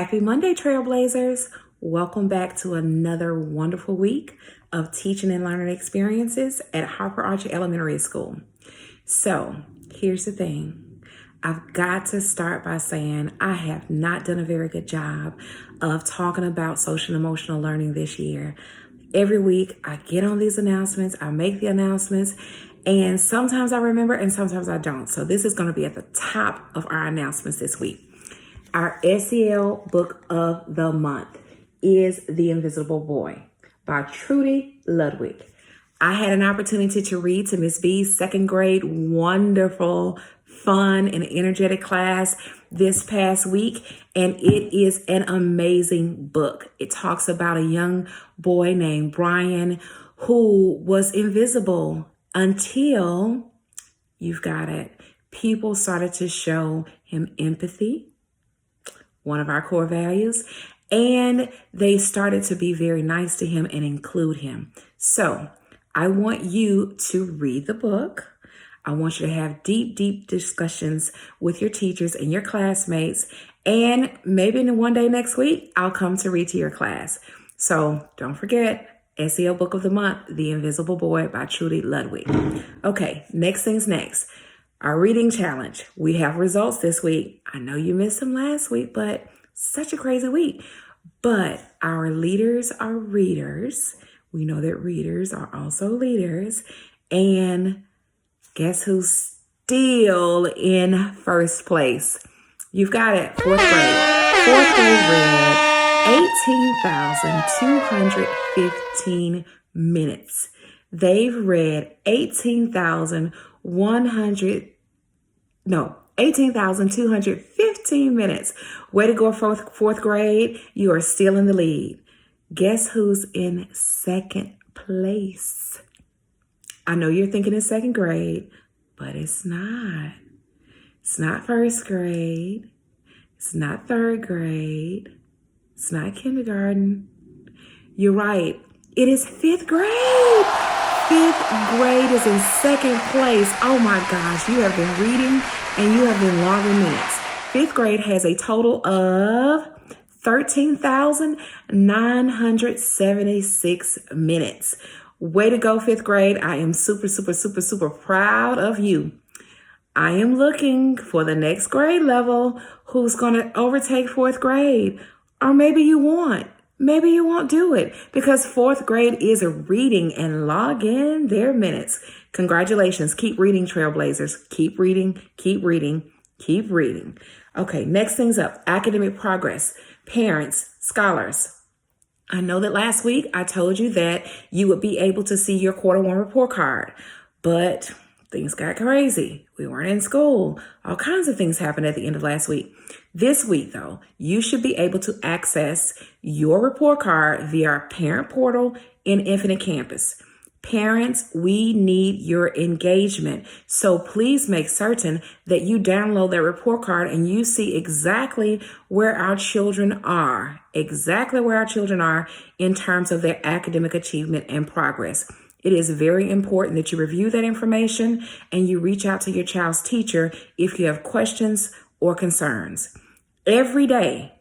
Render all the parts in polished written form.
Happy Monday, Trailblazers. Welcome back to another wonderful week of teaching and learning experiences at Harper-Archer Elementary School. So here's the thing. I've got to start by saying I have not done a very good job of talking about social and emotional learning this year. Every week I get on these announcements, I make the announcements, and sometimes I remember and sometimes I don't. So this is going to be at the top of our announcements this week. Our SEL book of the month is The Invisible Boy by Trudy Ludwig. I had an opportunity to read to Miss B's second grade wonderful, fun, and energetic class this past week, and it is an amazing book. It talks about a young boy named Brian who was invisible until, you've got it, people started to show him empathy, one of our core values, and they started to be very nice to him and include him. So I want you to read the book. I want you to have deep discussions with your teachers and your classmates, and maybe one day next week, I'll come to read to your class. So don't forget, SEL Book of the Month, The Invisible Boy by Trudy Ludwig. Okay, next thing's next. Our reading challenge. We have results this week. I know you missed them last week, but such a crazy week. But our leaders are readers. We know that readers are also leaders. And guess who's still in first place? You've got it. Fourth grade. Fourth grade read 18,215 minutes. They've read 18,215 minutes. Way to go, fourth grade. You are still in the lead. Guess who's in second place? I know you're thinking it's second grade, but it's not. It's not first grade. It's not third grade. It's not kindergarten. You're right. It is fifth grade. Fifth grade is in second place. Oh my gosh, you have been reading and you have been logging minutes. Fifth grade has a total of 13,976 minutes. Way to go, fifth grade. I am super proud of you. I am looking for the next grade level who's going to overtake fourth grade. Or maybe you won't. Maybe you won't do it because fourth grade is reading and log in their minutes. Congratulations. Keep reading, Trailblazers. Keep reading, keep reading, keep reading. Okay, next thing's up. Academic progress. Parents, scholars. I know that last week I told you that you would be able to see your quarter one report card, but things got crazy. We weren't in school. All kinds of things happened at the end of last week. This week, though, you should be able to access your report card via our parent portal in Infinite Campus. Parents, we need your engagement. So please make certain that you download that report card and you see exactly where our children are, in terms of their academic achievement and progress. It is very important that you review that information and you reach out to your child's teacher if you have questions or concerns. Every day,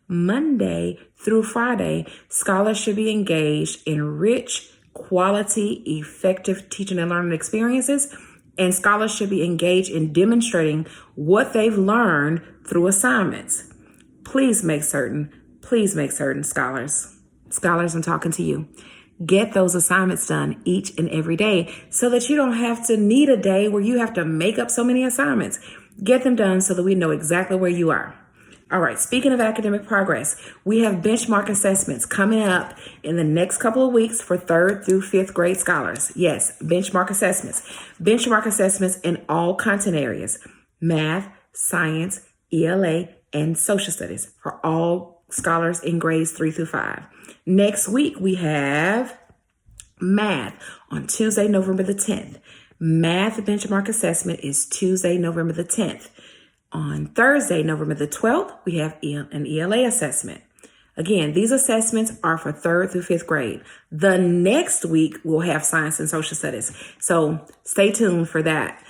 Monday through Friday, scholars should be engaged in rich, quality, effective teaching and learning experiences, and scholars should be engaged in demonstrating what they've learned through assignments. Please make certain, scholars, I'm talking to you. Get those assignments done each and every day so that you don't have to need a day where you have to make up so many assignments. Get them done so that we know exactly where you are. All right, speaking of academic progress, we have benchmark assessments coming up in the next couple of weeks for third through fifth grade scholars. Yes, benchmark assessments. Benchmark assessments in all content areas: math, science, ELA, and social studies for all scholars in grades 3 through 5. Next week, we have math on Tuesday, November the 10th. Math benchmark assessment is Tuesday, November the 10th. On Thursday, November the 12th, we have an ELA assessment. Again, these assessments are for third through fifth grade. The next week, we'll have science and social studies. So stay tuned for that,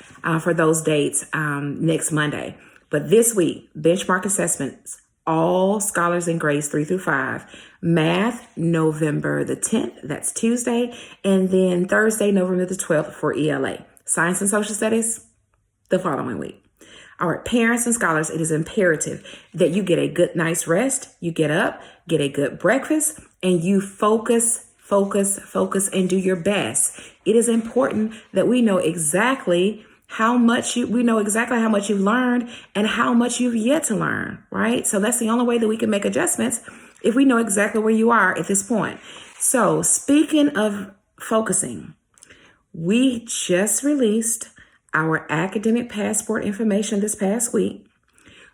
for those dates next Monday. But this week, benchmark assessments, all scholars in grades 3 through 5. Math, November the 10th, that's Tuesday. And then Thursday, November the 12th for ELA. Science and social studies, the following week. All right, parents and scholars, it is imperative that you get a good night's rest. You get up, get a good breakfast, and you focus, and do your best. It is important that we know exactly how much you've learned and how much you've yet to learn, right? So that's the only way that we can make adjustments if we know exactly where you are at this point. So speaking of focusing, we just released our academic passport information this past week.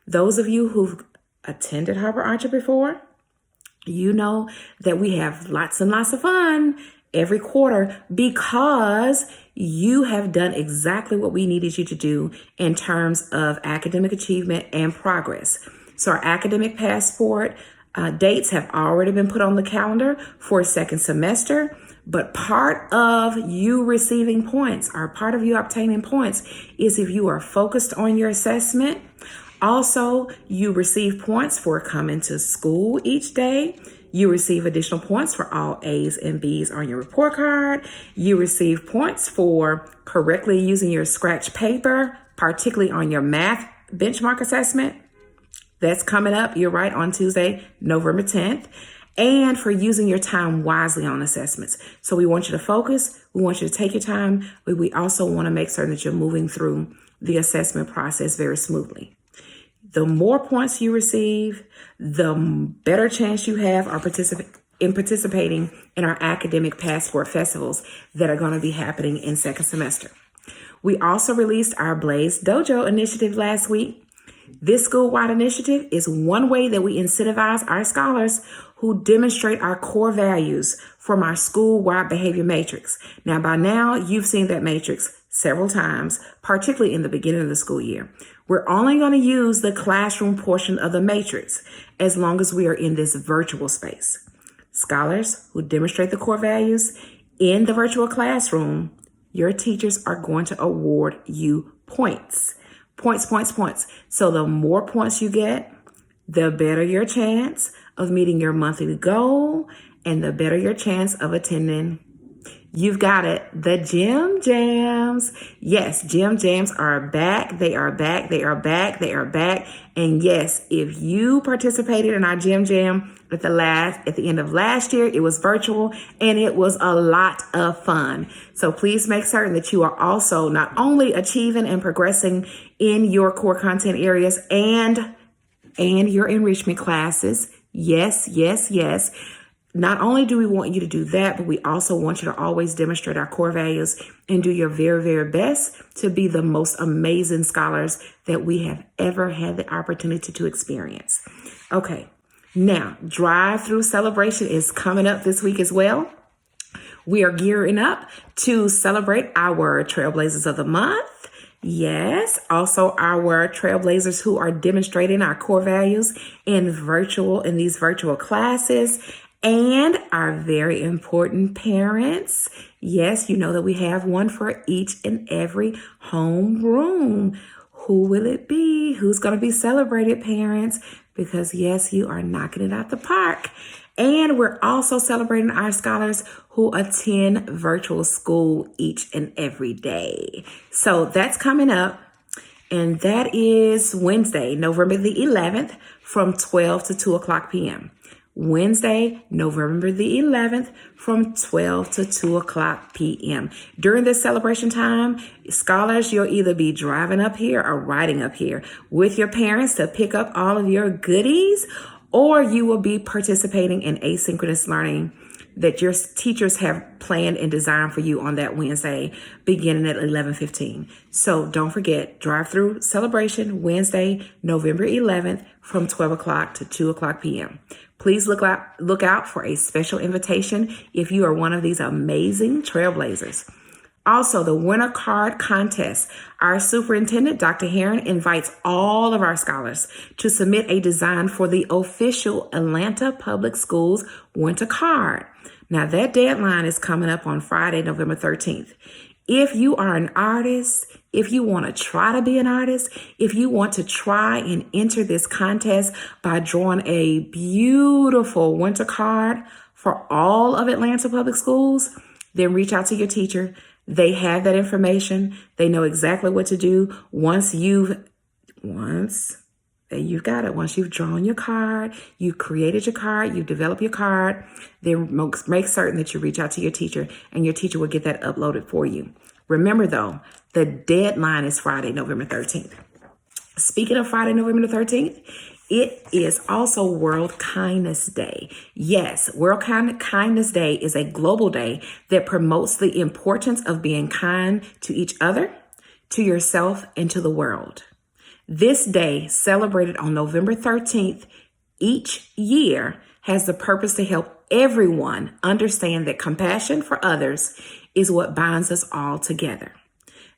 Those of you who've attended Harper-Archer before, you know that we have lots and lots of fun every quarter because you have done exactly what we needed you to do in terms of academic achievement and progress. So our academic passport dates have already been put on the calendar for second semester. But part of you receiving points, or part of you obtaining points, is if you are focused on your assessment. Also, you receive points for coming to school each day. You receive additional points for all A's and B's on your report card. You receive points for correctly using your scratch paper, particularly on your math benchmark assessment. That's coming up, you're right, on Tuesday, November 10th. And for using your time wisely on assessments. So we want you to focus. We want you to take your time. But we also want to make certain that you're moving through the assessment process very smoothly. The more points you receive, the better chance you have in participating in our academic passport festivals that are going to be happening in second semester. We also released our Blaze Dojo initiative last week. This school-wide initiative is one way that we incentivize our scholars who demonstrate our core values from our school-wide behavior matrix. Now, by now, you've seen that matrix several times, particularly in the beginning of the school year. We're only going to use the classroom portion of the matrix as long as we are in this virtual space. Scholars who demonstrate the core values in the virtual classroom, your teachers are going to award you points. Points. So the more points you get, the better your chance of meeting your monthly goal and the better your chance of attending. You've got it. The Gym Jams. Yes, Gym Jams are back. They are back. And yes, if you participated in our Gym Jam at the end of last year, it was virtual and it was a lot of fun. So please make certain that you are also not only achieving and progressing in your core content areas and your enrichment classes. Yes. Not only do we want you to do that, but we also want you to always demonstrate our core values and do your very, very best to be the most amazing scholars that we have ever had the opportunity to experience. Okay, now drive-through celebration is coming up this week as well. We are gearing up to celebrate our Trailblazers of the Month. Yes, also our Trailblazers who are demonstrating our core values in these virtual classes. And our very important parents. Yes, you know that we have one for each and every homeroom. Who will it be? Who's going to be celebrated, parents? Because yes, you are knocking it out the park. And we're also celebrating our scholars who attend virtual school each and every day. So that's coming up. And that is Wednesday, November the 11th from 12 to 2 o'clock p.m. Wednesday, November the 11th from 12 to 2 o'clock p.m. During this celebration time, scholars, you'll either be driving up here or riding up here with your parents to pick up all of your goodies, or you will be participating in asynchronous learning that your teachers have planned and designed for you on that Wednesday beginning at 11:15. So don't forget, drive-through celebration Wednesday, November 11th from 12 o'clock to 2 o'clock p.m. Please look out for a special invitation if you are one of these amazing Trailblazers. Also, the winter card contest. Our superintendent, Dr. Heron, invites all of our scholars to submit a design for the official Atlanta Public Schools winter card. Now, that deadline is coming up on Friday, November 13th. If you are an artist, If you want to try to be an artist, if you want to try and enter this contest by drawing a beautiful winter card for all of Atlanta Public Schools, then reach out to your teacher. They have that information. They know exactly what to do once you've got it. Once you've drawn your card, you've created your card, you've developed your card, then make certain that you reach out to your teacher and your teacher will get that uploaded for you. Remember though, the deadline is Friday, November 13th. Speaking of Friday, November 13th, it is also World Kindness Day. Yes, World Kindness Day is a global day that promotes the importance of being kind to each other, to yourself, and to the world. This day, celebrated on November 13th each year, has the purpose to help everyone understand that compassion for others is what binds us all together.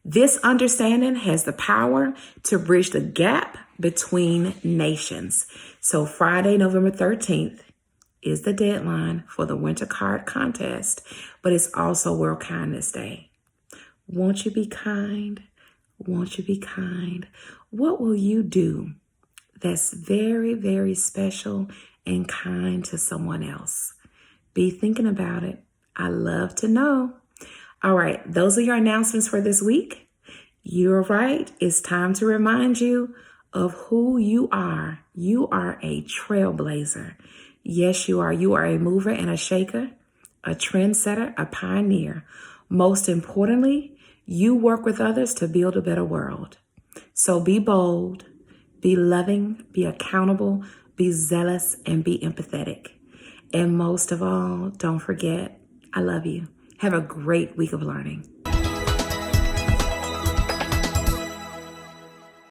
This understanding has the power to bridge the gap between nations. So Friday, November 13th is the deadline for the Winter Card Contest, but it's also World Kindness Day. Won't you be kind? Won't you be kind? What will you do that's very, very special and kind to someone else? Be thinking about it. I love to know. All right, those are your announcements for this week. You're right. It's time to remind you of who you are. You are a trailblazer. Yes, you are. You are a mover and a shaker, a trendsetter, a pioneer. Most importantly, you work with others to build a better world. So be bold, be loving, be accountable, be zealous, and be empathetic. And most of all, don't forget, I love you. Have a great week of learning.